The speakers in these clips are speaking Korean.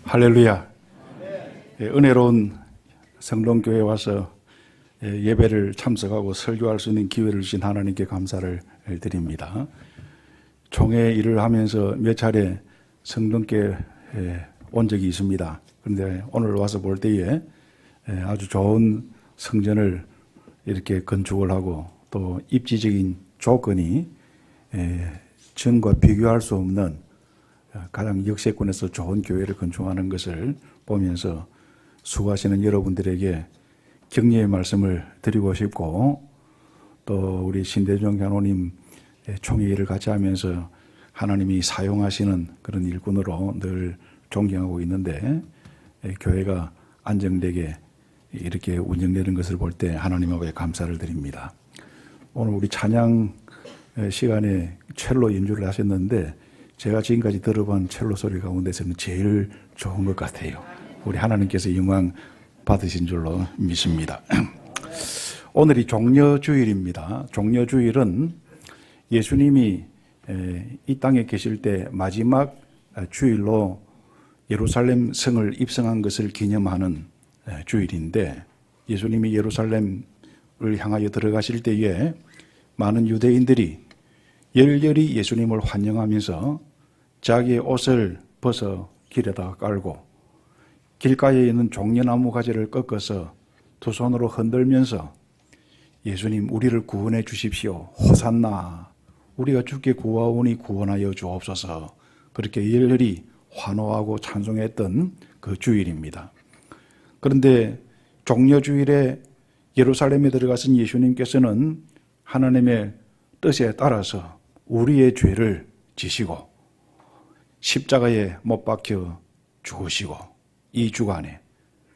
할렐루야. 은혜로운 성동교회에 와서 예배를 참석하고 설교할 수 있는 기회를 주신 하나님께 감사를 드립니다. 총회 일을 하면서 몇 차례 성동교회에 온 적이 있습니다. 그런데 오늘 와서 볼 때에 아주 좋은 성전을 이렇게 건축을 하고 또 입지적인 조건이 전과 비교할 수 없는 가장 역세권에서 좋은 교회를 건축하는 것을 보면서 수고하시는 여러분들에게 격려의 말씀을 드리고 싶고, 또 우리 신대중 장로님 총회 일을 같이 하면서 하나님이 사용하시는 그런 일꾼으로 늘 존경하고 있는데, 교회가 안정되게 이렇게 운영되는 것을 볼 때 하나님께 감사를 드립니다. 오늘 우리 찬양 시간에 첼로 연주를 하셨는데 제가 지금까지 들어본 첼로 소리 가운데서는 제일 좋은 것 같아요. 우리 하나님께서 영광 받으신 줄로 믿습니다. 오늘이 종려주일입니다. 종려주일은 예수님이 이 땅에 계실 때 마지막 주일로 예루살렘 성을 입성한 것을 기념하는 주일인데, 예수님이 예루살렘을 향하여 들어가실 때에 많은 유대인들이 열렬히 예수님을 환영하면서 자기의 옷을 벗어 길에다가 깔고 길가에 있는 종려나무 가지를 꺾어서 두 손으로 흔들면서 예수님 우리를 구원해 주십시오. 호산나, 우리가 주께 구하오니 구원하여 주옵소서. 그렇게 열렬히 환호하고 찬송했던 그 주일입니다. 그런데 종려주일에 예루살렘에 들어가신 예수님께서는 하나님의 뜻에 따라서 우리의 죄를 지시고 십자가에 못 박혀 죽으시고 이 주간에,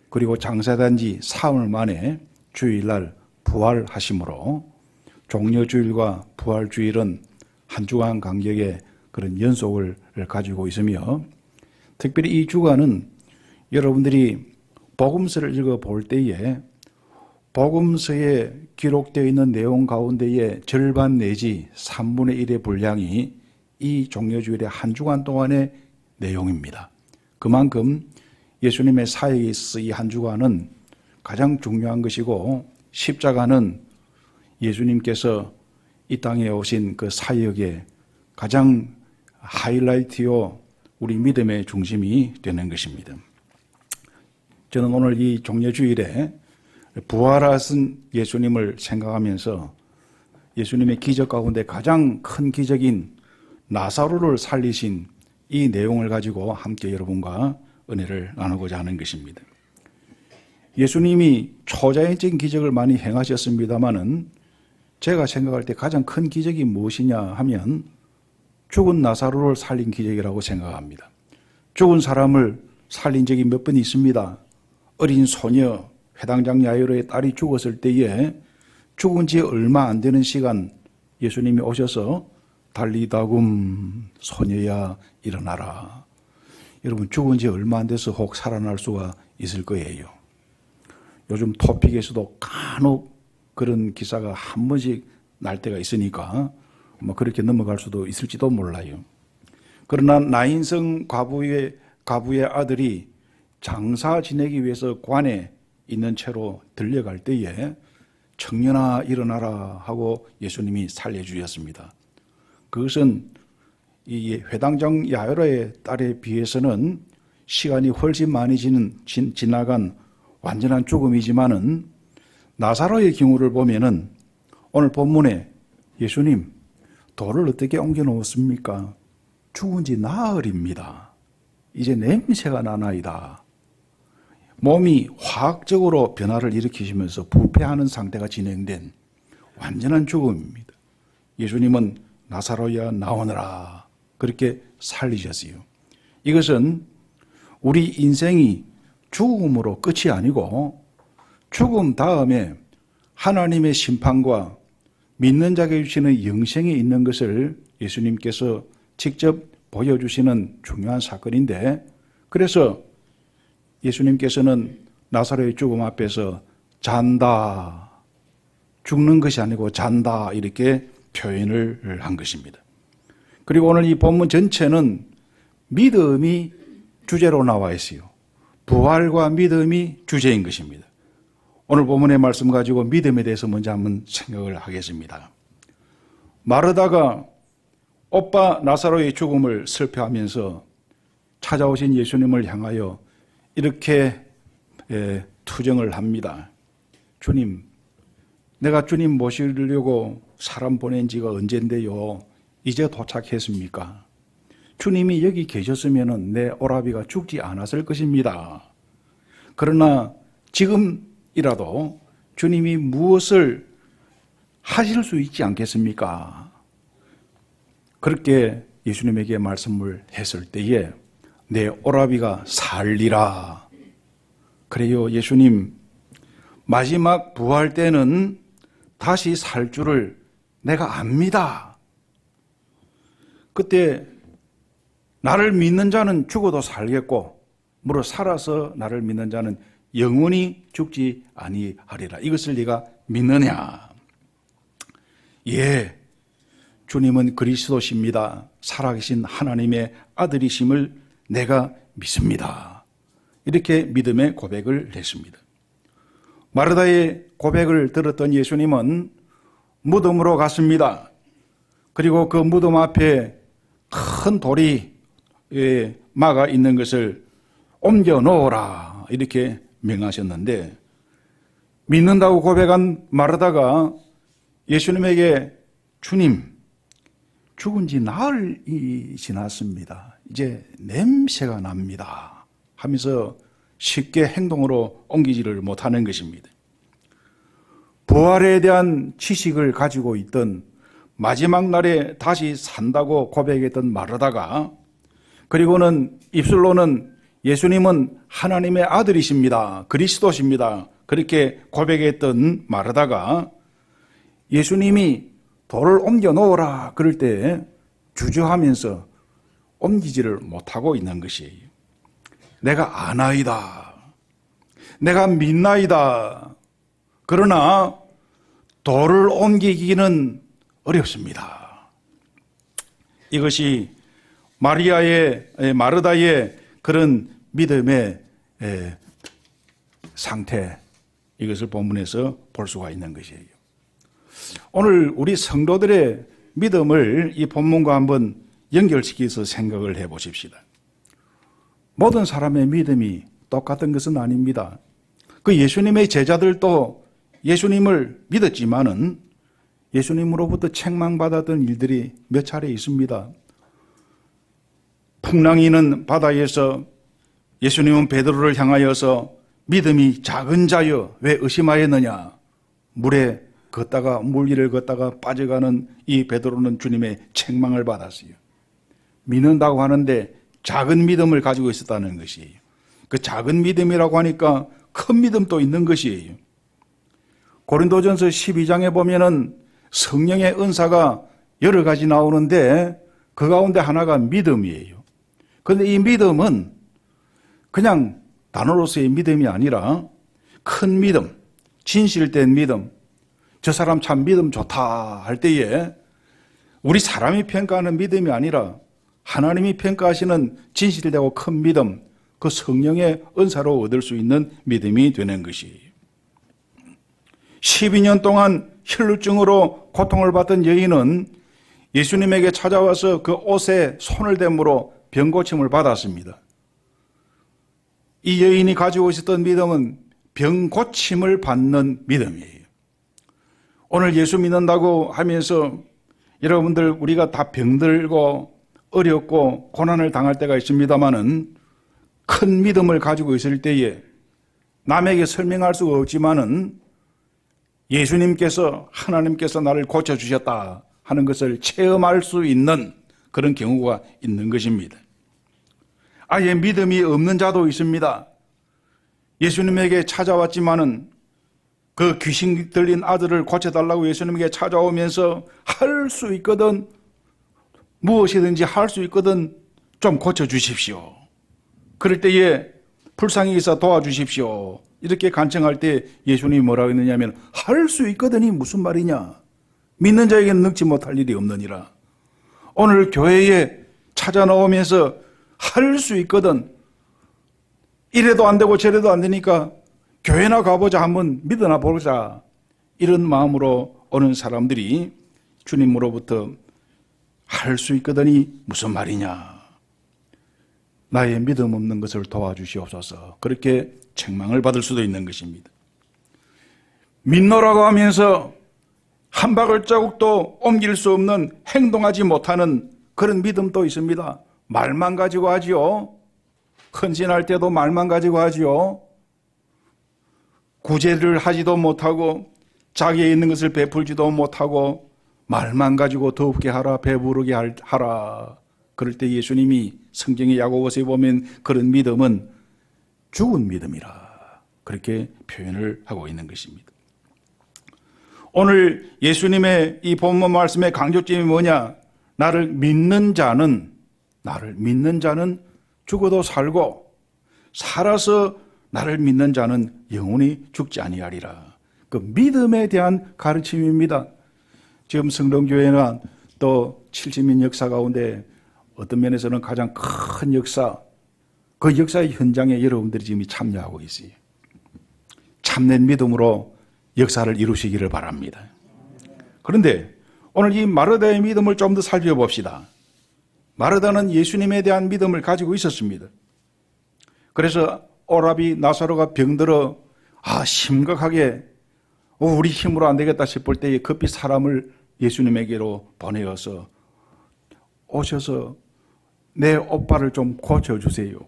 그리고 장사된 지 사흘 만에 주일날 부활하심으로 종려주일과 부활주일은 한 주간 간격의 그런 연속을 가지고 있으며, 특별히 이 주간은 여러분들이 복음서를 읽어볼 때에 복음서에 기록되어 있는 내용 가운데의 절반 내지 3분의 1의 분량이 이 종려주일의 한 주간 동안의 내용입니다. 그만큼 예수님의 사역에 있어서 이 한 주간은 가장 중요한 것이고, 십자가는 예수님께서 이 땅에 오신 그 사역의 가장 하이라이트요 우리 믿음의 중심이 되는 것입니다. 저는 오늘 이 종려주일에 부활하신 예수님을 생각하면서 예수님의 기적 가운데 가장 큰 기적인 나사로를 살리신 이 내용을 가지고 함께 여러분과 은혜를 나누고자 하는 것입니다. 예수님이 초자연적인 기적을 많이 행하셨습니다마는 제가 생각할 때 가장 큰 기적이 무엇이냐 하면 죽은 나사로를 살린 기적이라고 생각합니다. 죽은 사람을 살린 적이 몇 번 있습니다. 어린 소녀 회당장 야이로의 딸이 죽었을 때에 죽은 지 얼마 안 되는 시간 예수님이 오셔서 달리다굼 소녀야 일어나라. 여러분, 죽은 지 얼마 안 돼서 혹 살아날 수가 있을 거예요. 요즘 토픽에서도 간혹 그런 기사가 한 번씩 날 때가 있으니까 그렇게 넘어갈 수도 있을지도 몰라요. 그러나 나인성 과부의 아들이 장사 지내기 위해서 관에 있는 채로 들려갈 때에 청년아 일어나라 하고 예수님이 살려주셨습니다. 그것은 이 회당장 야이로의 딸에 비해서는 시간이 훨씬 많이 지나간 완전한 죽음이지만은, 나사로의 경우를 보면은 오늘 본문에 예수님 돌을 어떻게 옮겨 놓았습니까? 죽은 지 나흘입니다. 이제 냄새가 나나이다. 몸이 화학적으로 변화를 일으키시면서 부패하는 상태가 진행된 완전한 죽음입니다. 예수님은 나사로야 나오너라 그렇게 살리셨어요. 이것은 우리 인생이 죽음으로 끝이 아니고 죽음 다음에 하나님의 심판과 믿는 자에게 주시는 영생이 있는 것을 예수님께서 직접 보여주시는 중요한 사건인데, 그래서 예수님께서는 나사로의 죽음 앞에서 잔다, 죽는 것이 아니고 잔다 이렇게 표현을 한 것입니다. 그리고 오늘 이 본문 전체는 믿음이 주제로 나와 있어요. 부활과 믿음이 주제인 것입니다. 오늘 본문의 말씀 가지고 믿음에 대해서 먼저 한번 생각을 하겠습니다. 마르다가 오빠 나사로의 죽음을 슬퍼하면서 찾아오신 예수님을 향하여 이렇게 투정을 합니다. 주님, 내가 주님 모시려고 사람 보낸 지가 언젠데요. 이제 도착했습니까? 주님이 여기 계셨으면 내 오라비가 죽지 않았을 것입니다. 그러나 지금이라도 주님이 무엇을 하실 수 있지 않겠습니까? 그렇게 예수님에게 말씀을 했을 때에 내 오라비가 살리라. 그래요, 예수님. 마지막 부활 때는 다시 살 줄을 내가 압니다. 그때 나를 믿는 자는 죽어도 살겠고 무릇 살아서 나를 믿는 자는 영원히 죽지 아니하리라. 이것을 네가 믿느냐? 예, 주님은 그리스도십니다. 살아계신 하나님의 아들이심을 내가 믿습니다. 이렇게 믿음의 고백을 했습니다. 마르다의 고백을 들었던 예수님은 무덤으로 갔습니다. 그리고 그 무덤 앞에 큰 돌이 막아 있는 것을 옮겨 놓으라 이렇게 명하셨는데, 믿는다고 고백한 마르다가 예수님에게 주님, 죽은 지 나흘이 지났습니다. 이제 냄새가 납니다 하면서 쉽게 행동으로 옮기지를 못하는 것입니다. 부활에 대한 지식을 가지고 있던, 마지막 날에 다시 산다고 고백했던 마르다가, 그리고는 입술로는 예수님은 하나님의 아들이십니다, 그리스도십니다, 그렇게 고백했던 마르다가 예수님이 돌을 옮겨 놓으라 그럴 때 주저하면서 옮기지를 못하고 있는 것이에요. 내가 아나이다, 내가 믿나이다, 그러나 돌을 옮기기는 어렵습니다. 이것이 마르다의 그런 믿음의 상태, 이것을 본문에서 볼 수가 있는 것이에요. 오늘 우리 성도들의 믿음을 이 본문과 한번 연결시켜서 생각을 해보십시다. 모든 사람의 믿음이 똑같은 것은 아닙니다. 그 예수님의 제자들도 예수님을 믿었지만은 예수님으로부터 책망받았던 일들이 몇 차례 있습니다. 풍랑이는 바다에서 예수님은 베드로를 향하여서 믿음이 작은 자여 왜 의심하였느냐, 물에 걷다가 물 위를 걷다가 빠져가는 이 베드로는 주님의 책망을 받았어요. 믿는다고 하는데 작은 믿음을 가지고 있었다는 것이에요. 그 작은 믿음이라고 하니까 큰 믿음도 있는 것이에요. 고린도전서 12장에 보면은 성령의 은사가 여러 가지 나오는데 그 가운데 하나가 믿음이에요. 그런데 이 믿음은 그냥 단어로서의 믿음이 아니라 큰 믿음, 진실된 믿음, 저 사람 참 믿음 좋다 할 때에 우리 사람이 평가하는 믿음이 아니라 하나님이 평가하시는 진실되고 큰 믿음, 그 성령의 은사로 얻을 수 있는 믿음이 되는 것이에요. 12년 동안 혈루증으로 고통을 받던 여인은 예수님에게 찾아와서 그 옷에 손을 댐으로 병고침을 받았습니다. 이 여인이 가지고 있었던 믿음은 병고침을 받는 믿음이에요. 오늘 예수 믿는다고 하면서 여러분들 우리가 다 병들고 어렵고 고난을 당할 때가 있습니다마는 큰 믿음을 가지고 있을 때에 남에게 설명할 수가 없지만은 예수님께서, 하나님께서 나를 고쳐주셨다 하는 것을 체험할 수 있는 그런 경우가 있는 것입니다. 아예 믿음이 없는 자도 있습니다. 예수님에게 찾아왔지만은 그 귀신 들린 아들을 고쳐달라고 예수님에게 찾아오면서 할 수 있거든, 무엇이든지 할 수 있거든 좀 고쳐주십시오. 그럴 때에 불쌍히 있어 도와주십시오. 이렇게 간청할 때 예수님이 뭐라고 했느냐면 할 수 있거든이 무슨 말이냐, 믿는 자에게는 능치 못할 일이 없느니라. 오늘 교회에 찾아 나오면서 할 수 있거든, 이래도 안 되고 저래도 안 되니까 교회나 가보자, 한번 믿어나 보자, 이런 마음으로 오는 사람들이 주님으로부터 할 수 있거든이 무슨 말이냐, 나의 믿음 없는 것을 도와주시옵소서, 그렇게 책망을 받을 수도 있는 것입니다. 믿노라고 하면서 한 발자국도 옮길 수 없는, 행동하지 못하는 그런 믿음도 있습니다. 말만 가지고 하지요. 헌신할 때도 말만 가지고 하지요. 구제를 하지도 못하고 자기에 있는 것을 베풀지도 못하고 말만 가지고 더럽게 하라, 배부르게 하라. 그럴 때 예수님이 성경의 야고보서에 보면 그런 믿음은 죽은 믿음이라, 그렇게 표현을 하고 있는 것입니다. 오늘 예수님의 이 본문 말씀의 강조점이 뭐냐? 나를 믿는 자는 죽어도 살고, 살아서 나를 믿는 자는 영원히 죽지 아니하리라. 그 믿음에 대한 가르침입니다. 지금 성동교회는 또 70년 역사 가운데 어떤 면에서는 가장 큰 역사, 그 역사의 현장에 여러분들이 지금 참여하고 있어요. 참된 믿음으로 역사를 이루시기를 바랍니다. 그런데 오늘 이 마르다의 믿음을 좀 더 살펴봅시다. 마르다는 예수님에 대한 믿음을 가지고 있었습니다. 그래서 오라비 나사로가 병들어 심각하게 우리 힘으로 안 되겠다 싶을 때에 급히 사람을 예수님에게로 보내어서 오셔서 내 오빠를 좀 고쳐주세요.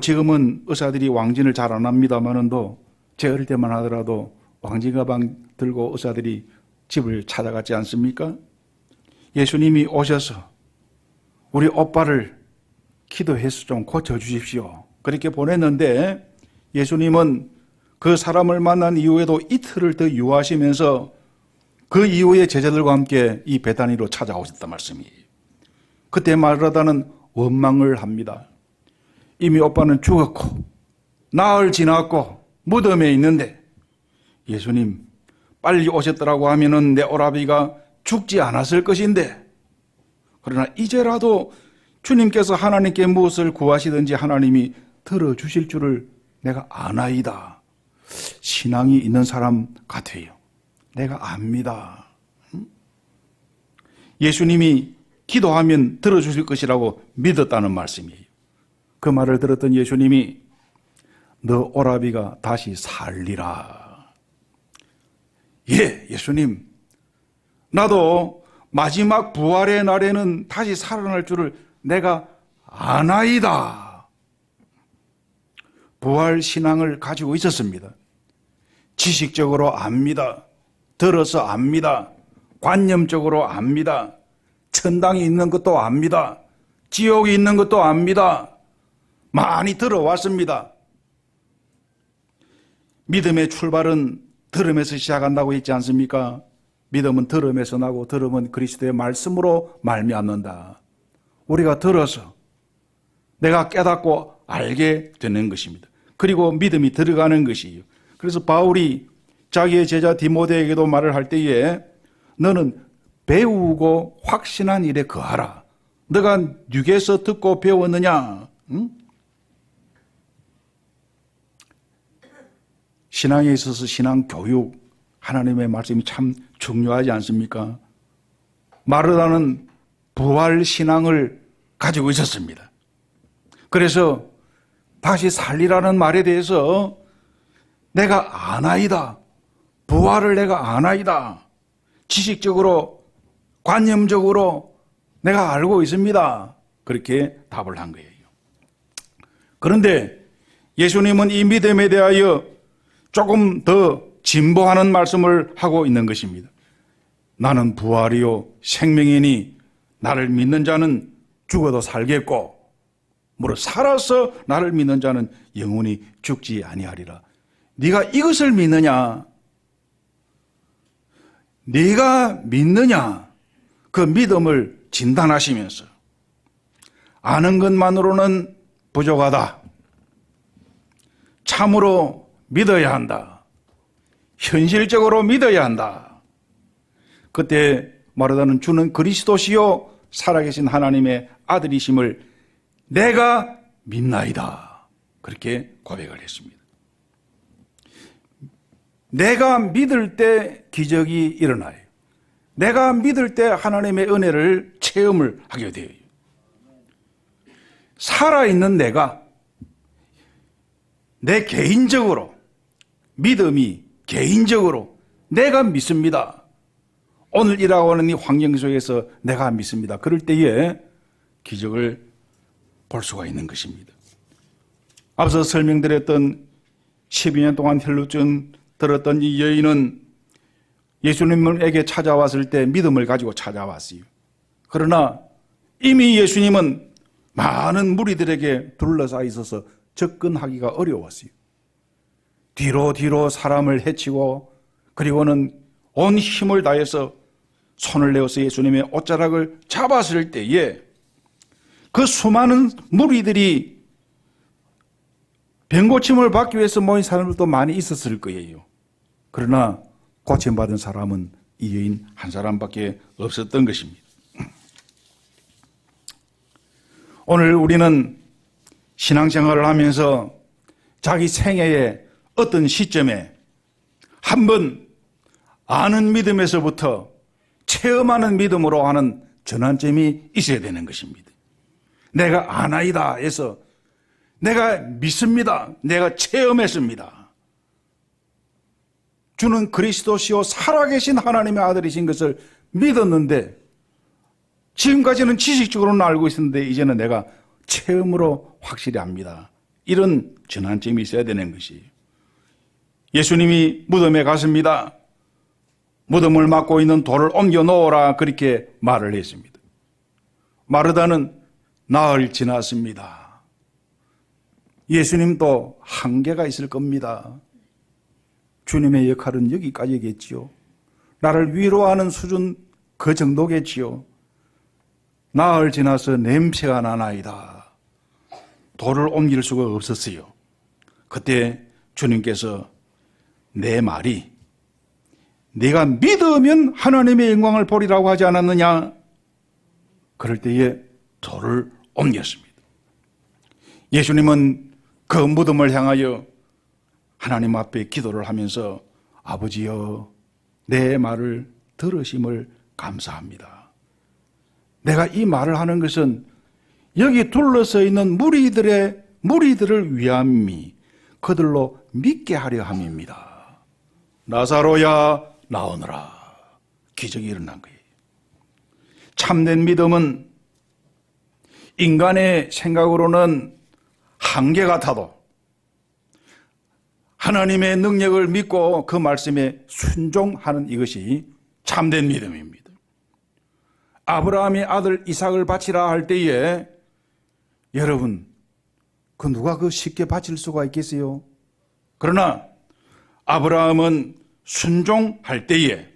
지금은 의사들이 왕진을 잘 안 합니다만은도 제 어릴 때만 하더라도 왕진 가방 들고 의사들이 집을 찾아갔지 않습니까? 예수님이 오셔서 우리 오빠를 기도해서 좀 고쳐주십시오, 그렇게 보냈는데, 예수님은 그 사람을 만난 이후에도 이틀을 더 유하시면서 그 이후에 제자들과 함께 이 베다니로 찾아오셨단 말씀이에요. 그때 마르다는 원망을 합니다. 이미 오빠는 죽었고 나흘 지났고 무덤에 있는데 예수님 빨리 오셨더라고 하면은 내 오라비가 죽지 않았을 것인데, 그러나 이제라도 주님께서 하나님께 무엇을 구하시든지 하나님이 들어주실 줄을 내가 아나이다. 신앙이 있는 사람 같아요. 내가 압니다. 예수님이 기도하면 들어주실 것이라고 믿었다는 말씀이에요. 그 말을 들었던 예수님이 너 오라비가 다시 살리라. 예, 예수님, 나도 마지막 부활의 날에는 다시 살아날 줄을 내가 아나이다. 부활 신앙을 가지고 있었습니다. 지식적으로 압니다. 들어서 압니다. 관념적으로 압니다. 천당이 있는 것도 압니다. 지옥이 있는 것도 압니다. 많이 들어왔습니다. 믿음의 출발은 들음에서 시작한다고 했지 않습니까? 믿음은 들음에서 나고 들음은 그리스도의 말씀으로 말미암는다. 우리가 들어서 내가 깨닫고 알게 되는 것입니다. 그리고 믿음이 들어가는 것이에요. 그래서 바울이 자기의 제자 디모데에게도 말을 할 때에 너는 배우고 확신한 일에 거하라. 너가 육에서 듣고 배웠느냐? 응? 신앙에 있어서 신앙 교육, 하나님의 말씀이 참 중요하지 않습니까? 마르다는 부활 신앙을 가지고 있었습니다. 그래서 다시 살리라는 말에 대해서 내가 아나이다. 부활을 내가 아나이다. 지식적으로, 관념적으로 내가 알고 있습니다. 그렇게 답을 한 거예요. 그런데 예수님은 이 믿음에 대하여 조금 더 진보하는 말씀을 하고 있는 것입니다. 나는 부활이요 생명이니 나를 믿는 자는 죽어도 살겠고 무릇 살아서 나를 믿는 자는 영원히 죽지 아니하리라. 네가 이것을 믿느냐? 네가 믿느냐? 그 믿음을 진단하시면서 아는 것만으로는 부족하다. 참으로 믿어야 한다. 현실적으로 믿어야 한다. 그때 마르다는 주는 그리스도시요 살아계신 하나님의 아들이심을 내가 믿나이다. 그렇게 고백을 했습니다. 내가 믿을 때 기적이 일어나요. 내가 믿을 때 하나님의 은혜를 체험을 하게 돼요. 살아있는 내가 내 개인적으로 믿음이 개인적으로 내가 믿습니다. 오늘 일하고 하는 이 환경 속에서 내가 믿습니다. 그럴 때에 기적을 볼 수가 있는 것입니다. 앞서 설명드렸던 12년 동안 혈루증 들었던 이 여인은 예수님에게 찾아왔을 때 믿음을 가지고 찾아왔어요. 그러나 이미 예수님은 많은 무리들에게 둘러싸여 있어서 접근하기가 어려웠어요. 뒤로 사람을 해치고 그리고는 온 힘을 다해서 손을 내어서 예수님의 옷자락을 잡았을 때에 그 수많은 무리들이 병고침을 받기 위해서 모인 사람들도 많이 있었을 거예요. 그러나 고침받은 사람은 이 여인 한 사람밖에 없었던 것입니다. 오늘 우리는 신앙생활을 하면서 자기 생애의 어떤 시점에 한번 아는 믿음에서부터 체험하는 믿음으로 하는 전환점이 있어야 되는 것입니다. 내가 아나이다 해서 내가 믿습니다. 내가 체험했습니다. 주는 그리스도시요 살아계신 하나님의 아들이신 것을 믿었는데 지금까지는 지식적으로는 알고 있었는데 이제는 내가 체험으로 확실히 압니다. 이런 전환점이 있어야 되는 것이에요. 예수님이 무덤에 갔습니다. 무덤을 막고 있는 돌을 옮겨 놓으라 그렇게 말을 했습니다. 마르다는 나흘 지났습니다. 예수님도 한계가 있을 겁니다. 주님의 역할은 여기까지겠지요. 나를 위로하는 수준 그 정도겠지요. 나흘 지나서 냄새가 나나이다. 돌을 옮길 수가 없었어요. 그때 주님께서 내 말이 네가 믿으면 하나님의 영광을 보리라고 하지 않았느냐? 그럴 때에 돌을 옮겼습니다. 예수님은 그 무덤을 향하여 하나님 앞에 기도를 하면서 아버지여 내 말을 들으심을 감사합니다. 내가 이 말을 하는 것은 여기 둘러서 있는 무리들을 위함이 그들로 믿게 하려 함입니다. 나사로야 나오너라. 기적이 일어난 거예요. 참된 믿음은 인간의 생각으로는 한계 같아도 하나님의 능력을 믿고 그 말씀에 순종하는 이것이 참된 믿음입니다. 아브라함이 아들 이삭을 바치라 할 때에 여러분 누가 쉽게 바칠 수가 있겠어요? 그러나 아브라함은 순종할 때에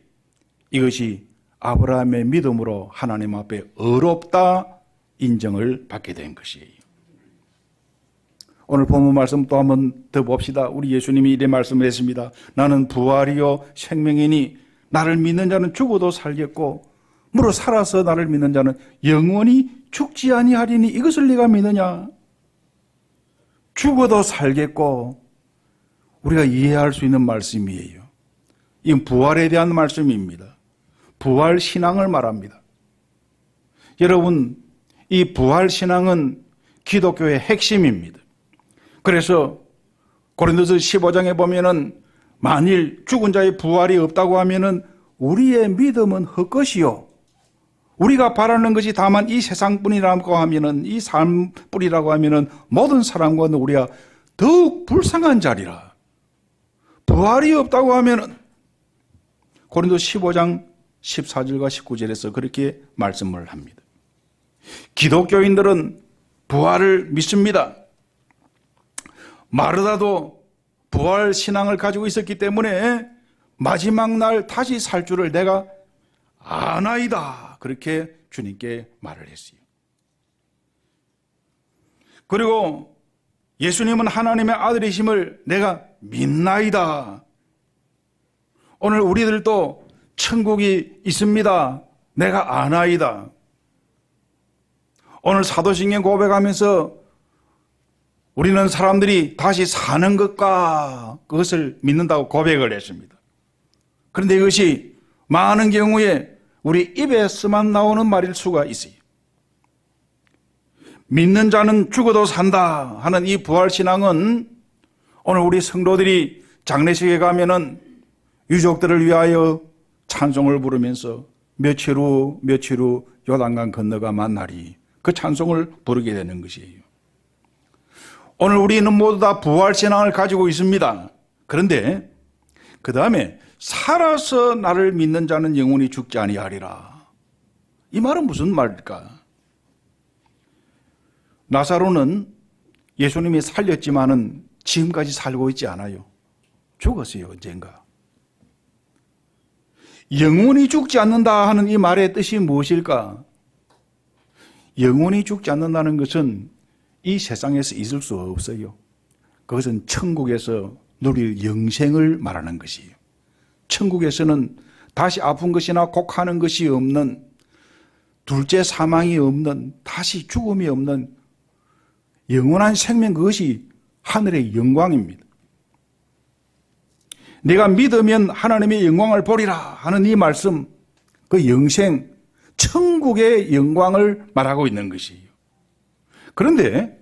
이것이 아브라함의 믿음으로 하나님 앞에 의롭다 인정을 받게 된 것이에요. 오늘 본문 말씀 또 한번 더 봅시다. 우리 예수님이 이래 말씀했습니다. 나는 부활이요 생명이니 나를 믿는 자는 죽어도 살겠고 무릇 살아서 나를 믿는 자는 영원히 죽지 아니하리니 이것을 네가 믿느냐? 죽어도 살겠고 우리가 이해할 수 있는 말씀이에요. 이건 부활에 대한 말씀입니다. 부활 신앙을 말합니다. 여러분, 이 부활 신앙은 기독교의 핵심입니다. 그래서 고린도서 15장에 보면은 만일 죽은 자의 부활이 없다고 하면은 우리의 믿음은 헛것이요. 우리가 바라는 것이 다만 이 세상뿐이라고 하면은 이 삶뿐이라고 하면은 모든 사람과는 우리가 더욱 불쌍한 자리라. 부활이 없다고 하면은 고린도 15장 14절과 19절에서 그렇게 말씀을 합니다. 기독교인들은 부활을 믿습니다. 마르다도 부활 신앙을 가지고 있었기 때문에 마지막 날 다시 살 줄을 내가 아나이다. 그렇게 주님께 말을 했어요. 그리고 예수님은 하나님의 아들이심을 내가 믿나이다. 오늘 우리들도 천국이 있습니다. 내가 아나이다. 오늘 사도신경 고백하면서 우리는 사람들이 다시 사는 것과 그것을 믿는다고 고백을 했습니다. 그런데 이것이 많은 경우에 우리 입에서만 나오는 말일 수가 있어요. 믿는 자는 죽어도 산다 하는 이 부활신앙은 오늘 우리 성도들이 장례식에 가면은 유족들을 위하여 찬송을 부르면서 며칠 후 요단강 건너가 만나리, 그 찬송을 부르게 되는 것이에요. 오늘 우리는 모두 다 부활신앙을 가지고 있습니다. 그런데 그 다음에 살아서 나를 믿는 자는 영원히 죽지 아니하리라. 이 말은 무슨 말일까? 나사로는 예수님이 살렸지만은 지금까지 살고 있지 않아요. 죽었어요, 언젠가. 영원히 죽지 않는다 하는 이 말의 뜻이 무엇일까? 영원히 죽지 않는다는 것은 이 세상에서 있을 수 없어요. 그것은 천국에서 누릴 영생을 말하는 것이에요. 천국에서는 다시 아픈 것이나 곡하는 것이 없는, 둘째 사망이 없는, 다시 죽음이 없는 영원한 생명, 그것이 하늘의 영광입니다. 내가 믿으면 하나님의 영광을 보리라 하는 이 말씀, 그 영생, 천국의 영광을 말하고 있는 것이에요. 그런데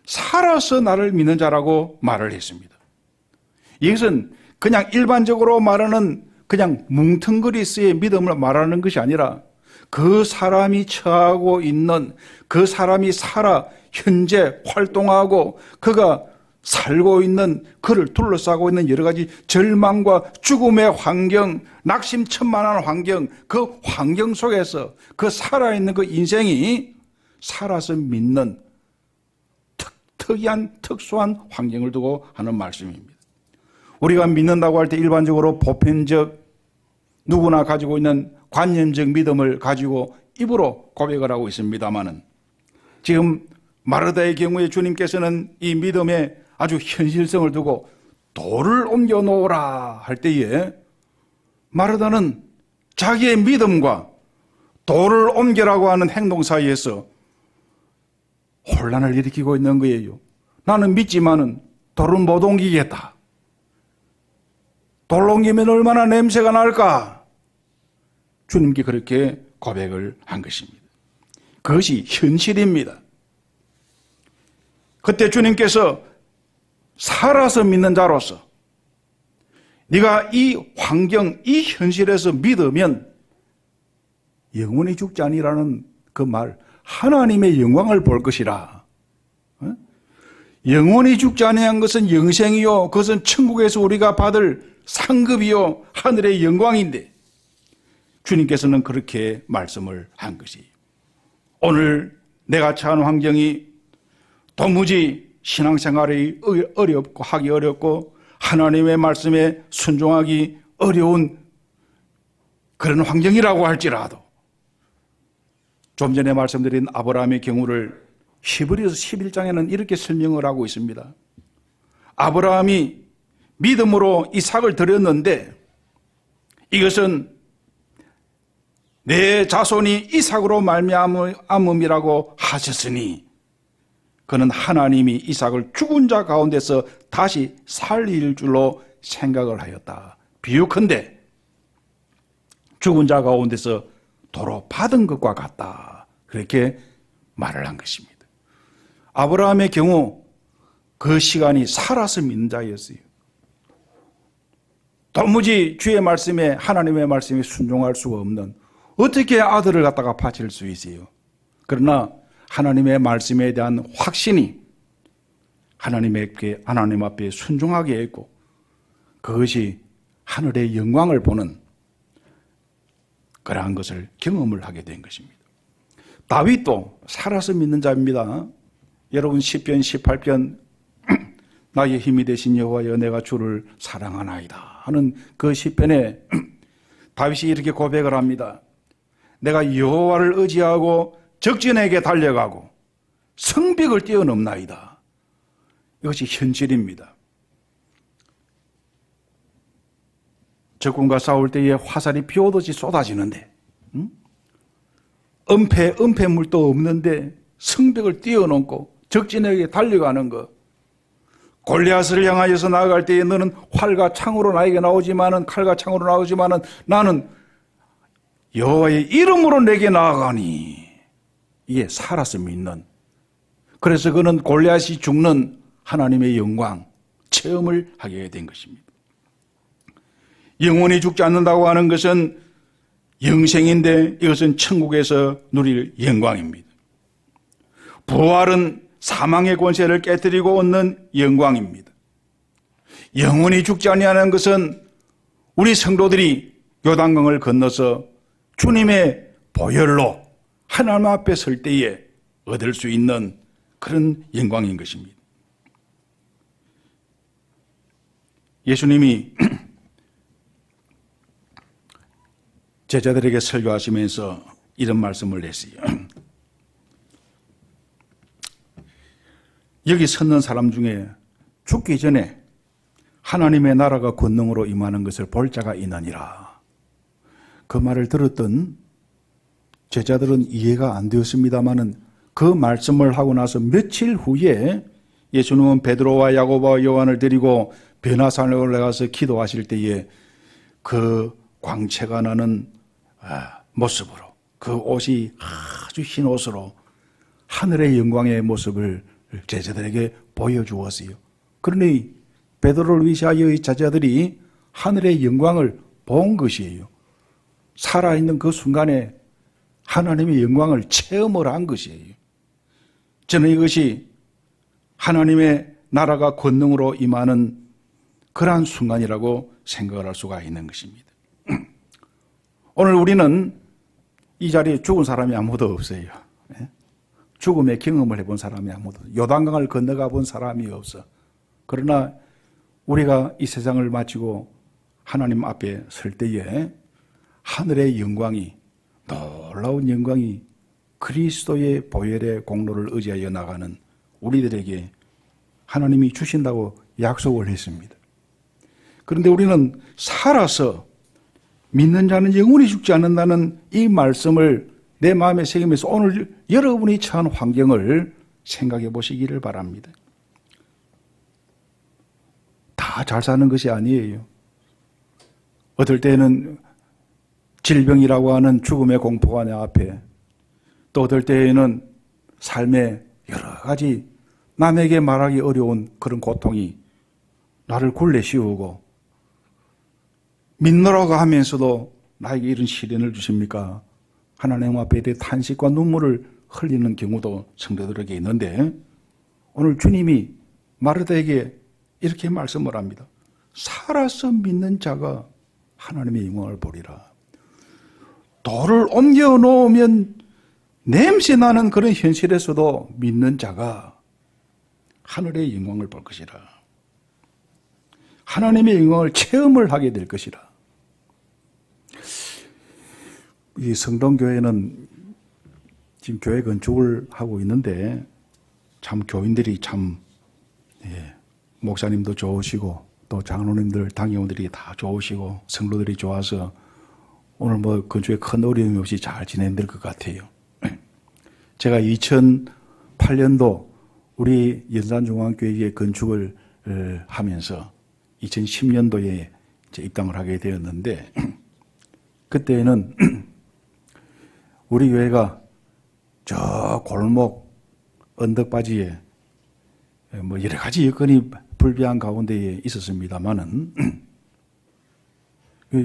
살아서 나를 믿는 자라고 말을 했습니다. 이것은 그냥 일반적으로 말하는 그냥 뭉텅그리스의 믿음을 말하는 것이 아니라 그 사람이 처하고 있는, 그 사람이 살아 현재 활동하고 그가 살고 있는, 그를 둘러싸고 있는 여러 가지 절망과 죽음의 환경, 낙심천만한 환경, 그 환경 속에서 그 살아있는 그 인생이 살아서 믿는 특이한 특수한 환경을 두고 하는 말씀입니다. 우리가 믿는다고 할 때 일반적으로 보편적, 누구나 가지고 있는 관념적 믿음을 가지고 입으로 고백을 하고 있습니다마는, 지금 마르다의 경우에 주님께서는 이 믿음에 아주 현실성을 두고 돌을 옮겨 놓으라 할 때에 마르다는 자기의 믿음과 돌을 옮겨라고 하는 행동 사이에서 혼란을 일으키고 있는 거예요. 나는 믿지만은 돌은 못 옮기겠다. 돌 옮기면 얼마나 냄새가 날까? 주님께 그렇게 고백을 한 것입니다. 그것이 현실입니다. 그때 주님께서 살아서 믿는 자로서 네가 이 환경, 이 현실에서 믿으면 영원히 죽지 아니라는 그 말, 하나님의 영광을 볼 것이라. 영원히 죽지 아니한 것은 영생이요, 그것은 천국에서 우리가 받을 상급이요 하늘의 영광인데 주님께서는 그렇게 말씀을 한 것이에요. 오늘 내가 처한 환경이 도무지 신앙생활이 어렵고 하기 어렵고 하나님의 말씀에 순종하기 어려운 그런 환경이라고 할지라도, 좀 전에 말씀드린 아브라함의 경우를 히브리서 11장에는 이렇게 설명을 하고 있습니다. 아브라함이 믿음으로 이삭을 드렸는데 이것은 내 자손이 이삭으로 말미암음이라고 하셨으니 그는 하나님이 이삭을 죽은 자 가운데서 다시 살릴 줄로 생각을 하였다. 비유컨대 죽은 자 가운데서 도로 받은 것과 같다. 그렇게 말을 한 것입니다. 아브라함의 경우 그 시간이 살아서 믿는 자였어요. 도무지 주의 말씀에, 하나님의 말씀에 순종할 수가 없는, 어떻게 아들을 갖다가 바칠 수 있어요? 그러나 하나님의 말씀에 대한 확신이 하나님 앞에 순종하게 했고, 그것이 하늘의 영광을 보는 그러한 것을 경험을 하게 된 것입니다. 다윗도 살아서 믿는 자입니다. 여러분 시편 18편 나의 힘이 되신 여호와여 내가 주를 사랑하나이다 하는 그 시편에 다윗이 이렇게 고백을 합니다. 내가 여호와를 의지하고 적진에게 달려가고 성벽을 뛰어넘나이다. 이것이 현실입니다. 적군과 싸울 때에 화살이 비오듯이 쏟아지는데, 은폐물도 없는데 성벽을 뛰어넘고 적진에게 달려가는 것, 골리앗을 향하여서 나아갈 때에 너는 활과 창으로 나에게 나오지만은 칼과 창으로 나오지만은 나는 여호와의 이름으로 내게 나아가니. 이게 살아서 믿는. 그래서 그는 골리앗이 죽는 하나님의 영광 체험을 하게 된 것입니다. 영원히 죽지 않는다고 하는 것은 영생인데 이것은 천국에서 누릴 영광입니다. 부활은 사망의 권세를 깨뜨리고 얻는 영광입니다. 영원히 죽지 아니하는 것은 우리 성도들이 요단강을 건너서 주님의 보혈로 하나님 앞에 설 때에 얻을 수 있는 그런 영광인 것입니다. 예수님이 제자들에게 설교하시면서 이런 말씀을 했어요. 여기 섰는 사람 중에 죽기 전에 하나님의 나라가 권능으로 임하는 것을 볼 자가 있느니라. 그 말을 들었던 제자들은 이해가 안 되었습니다마는 그 말씀을 하고 나서 며칠 후에 예수님은 베드로와 야고보와 요한을 데리고 변화산에 올라가서 기도하실 때에 그 광채가 나는 모습으로, 그 옷이 아주 흰 옷으로 하늘의 영광의 모습을 제자들에게 보여주었어요. 그러니 베드로를 위시하여 이 제자들이 하늘의 영광을 본 것이에요. 살아있는 그 순간에 하나님의 영광을 체험을 한 것이에요. 저는 이것이 하나님의 나라가 권능으로 임하는 그러한 순간이라고 생각을 할 수가 있는 것입니다. 오늘 우리는 이 자리에 죽은 사람이 아무도 없어요. 죽음의 경험을 해본 사람이 아무도, 요단강을 건너가 본 사람이 없어. 그러나 우리가 이 세상을 마치고 하나님 앞에 설 때에 하늘의 영광이, 놀라운 영광이 그리스도의 보혈의 공로를 의지하여 나가는 우리들에게 하나님이 주신다고 약속을 했습니다. 그런데 우리는 살아서 믿는 자는 영원히 죽지 않는다는 이 말씀을 내 마음에 새기면서 오늘 여러분이 처한 환경을 생각해 보시기를 바랍니다. 다 잘 사는 것이 아니에요. 어떨 때는 질병이라고 하는 죽음의 공포가 내 앞에, 또 어떨 때에는 삶의 여러 가지 남에게 말하기 어려운 그런 고통이 나를 굴레 씌우고 믿노라고 하면서도 나에게 이런 시련을 주십니까? 하나님 앞에 대해 탄식과 눈물을 흘리는 경우도 성도들에게 있는데, 오늘 주님이 마르다에게 이렇게 말씀을 합니다. 살아서 믿는 자가 하나님의 영광을 보리라. 돌을 옮겨 놓으면 냄새 나는 그런 현실에서도 믿는 자가 하늘의 영광을 볼 것이라. 하나님의 영광을 체험을 하게 될 것이라. 이 성동교회는 지금 교회 건축을 하고 있는데 참 교인들이 참 목사님도 좋으시고 또 장로님들, 당회원들이 다 좋으시고 성도들이 좋아서 오늘 뭐 건축에 큰 어려움이 없이 잘 진행될 것 같아요. 제가 2008년도 우리 연산중앙교회에 건축을 하면서 2010년도에 입당을 하게 되었는데, 그때는 우리 교회가 저 골목 언덕바지에 뭐 여러 가지 여건이 불비한 가운데에 있었습니다만은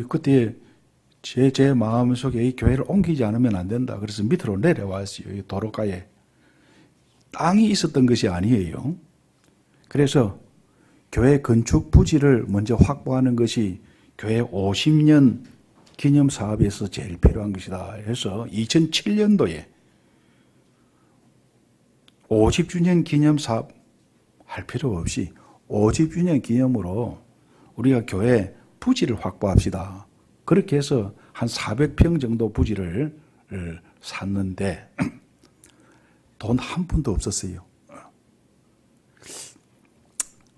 그때 제 마음속에 이 교회를 옮기지 않으면 안 된다. 그래서 밑으로 내려왔어요. 도로가에. 땅이 있었던 것이 아니에요. 그래서 교회 건축 부지를 먼저 확보하는 것이 교회 50년 기념 사업에서 제일 필요한 것이다 해서 2007년도에 50주년 기념 사업 할 필요 없이 50주년 기념으로 우리가 교회 부지를 확보합시다. 그렇게 해서 한 400평 정도 부지를 샀는데 돈 한 푼도 없었어요.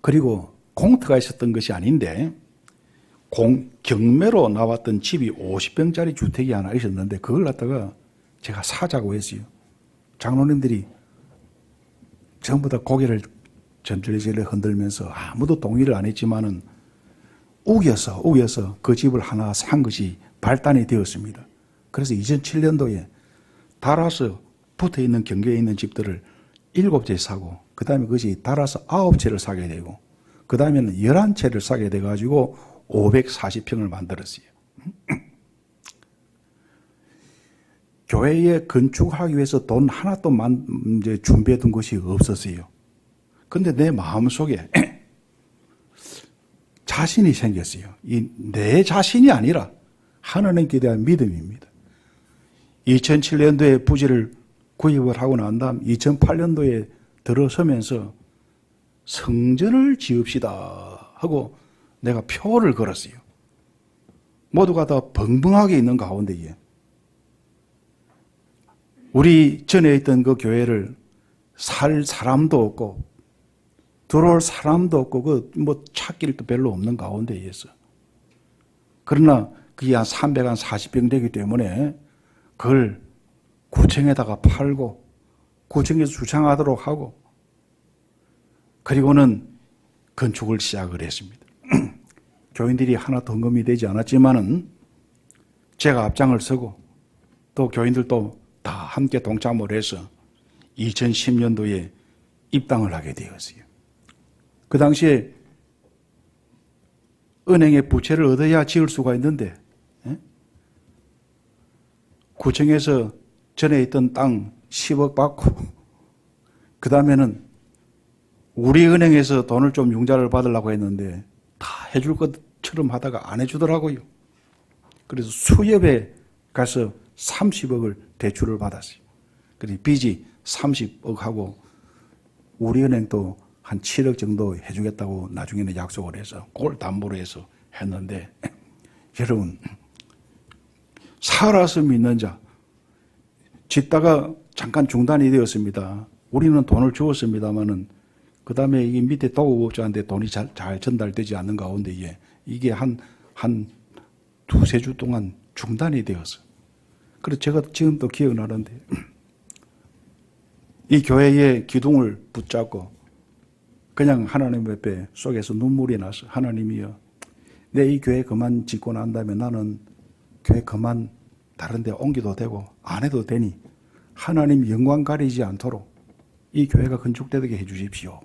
그리고 공터가 있었던 것이 아닌데 경매로 나왔던 집이 50평짜리 주택이 하나 있었는데 그걸 갖다가 제가 사자고 했어요. 장로님들이 전부 다 고개를 전질전질 흔들면서 아무도 동의를 안 했지만은 우겨서 그 집을 하나 산 것이 발단이 되었습니다. 그래서 2007년도에 달아서 붙어 있는 경계에 있는 집들을 7채 사고, 그 다음에 그것이 달아서 9채를 사게 되고, 그 다음에는 11채를 사게 돼가지고 540평을 만들었어요. 교회에 건축하기 위해서 돈 하나도 이제 준비했던 것이 없었어요. 근데 내 마음속에 자신이 생겼어요. 내 자신이 아니라 하나님께 대한 믿음입니다. 2007년도에 부지를 구입을 하고 난 다음 2008년도에 들어서면서 성전을 지읍시다 하고 내가 표를 걸었어요. 모두가 다 벙벙하게 있는 가운데에 우리 전에 있던 그 교회를 살 사람도 없고 들어올 사람도 없고 찾길도 별로 없는 가운데에서, 그러나 그게 한 340평 되기 때문에 그걸 구청에다가 팔고 구청에서 주차하도록 하고, 그리고는 건축을 시작을 했습니다. 교인들이 하나 더 언급이 되지 않았지만은 제가 앞장을 서고 또 교인들도 다 함께 동참을 해서 2010년도에 입당을 하게 되었어요. 그 당시에 은행의 부채를 얻어야 지을 수가 있는데, 구청에서 전에 있던 땅 10억 받고, 그 다음에는 우리 은행에서 돈을 좀 융자를 받으려고 했는데 다 해줄 것처럼 하다가 안 해주더라고요. 그래서 수협에 가서 30억을 대출을 받았어요. 그래서 빚이 30억하고 우리 은행도 한 7억 정도 해주겠다고 나중에는 약속을 해서 그걸 담보로 해서 했는데, 여러분, 살아서 믿는 자, 짓다가 잠깐 중단이 되었습니다. 우리는 돈을 주었습니다만은 그 다음에 이 밑에 도급업자한테 돈이 잘 전달되지 않는 가운데에 이게 한 두세 주 동안 중단이 되었어요. 그래서 제가 지금도 기억나는데 이 교회의 기둥을 붙잡고 그냥 하나님 앞에 속에서 눈물이 나서, 하나님이여, 내 이 교회 그만 짓고 난 다음에 나는 교회 그만 다른 데 옮기도 되고 안 해도 되니 하나님 영광 가리지 않도록 이 교회가 건축되게 해 주십시오.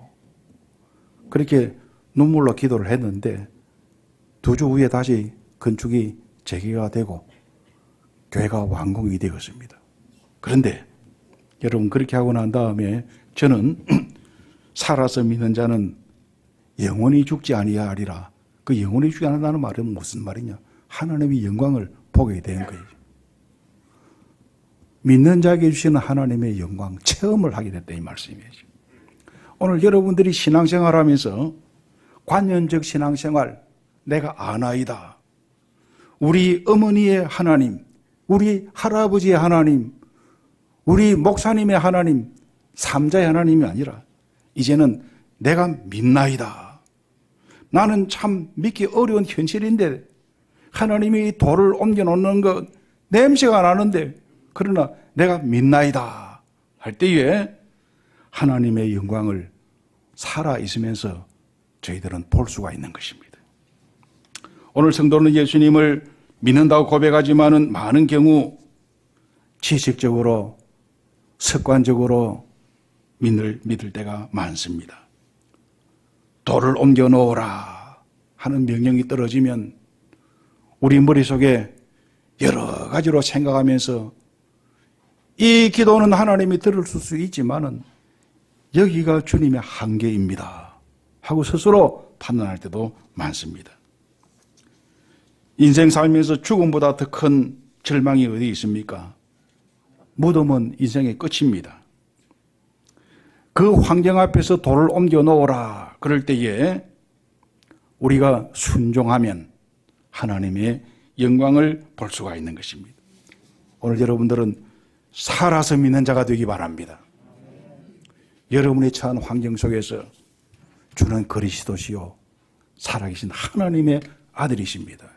그렇게 눈물로 기도를 했는데 2주 후에 다시 건축이 재개가 되고 교회가 완공이 되었습니다. 그런데 여러분, 그렇게 하고 난 다음에 저는 살아서 믿는 자는 영원히 죽지 아니하리라. 그 영원히 죽지 않는다는 말은 무슨 말이냐? 하나님의 영광을 보게 된 거예요. 믿는 자에게 주시는 하나님의 영광 체험을 하게 됐다, 이 말씀이죠. 오늘 여러분들이 신앙생활하면서 관연적 신앙생활, 내가 아나이다, 우리 어머니의 하나님, 우리 할아버지의 하나님, 우리 목사님의 하나님, 삼자의 하나님이 아니라 이제는 내가 믿나이다. 나는 참 믿기 어려운 현실인데 하나님이 돌을 옮겨놓는 것 냄새가 나는데, 그러나 내가 믿나이다 할 때에 하나님의 영광을 살아있으면서 저희들은 볼 수가 있는 것입니다. 오늘 성도는 예수님을 믿는다고 고백하지만은 많은 경우 지식적으로 습관적으로 믿을 때가 많습니다. 돌을 옮겨 놓으라 하는 명령이 떨어지면 우리 머릿속에 여러 가지로 생각하면서 이 기도는 하나님이 들을 수 있지만은 여기가 주님의 한계입니다 하고 스스로 판단할 때도 많습니다. 인생 살면서 죽음보다 더 큰 절망이 어디 있습니까? 무덤은 인생의 끝입니다. 그 환경 앞에서 돌을 옮겨 놓으라 그럴 때에 우리가 순종하면 하나님의 영광을 볼 수가 있는 것입니다. 오늘 여러분들은 살아서 믿는 자가 되기 바랍니다. 여러분의 처한 환경 속에서 주는 그리스도시요 살아계신 하나님의 아들이십니다.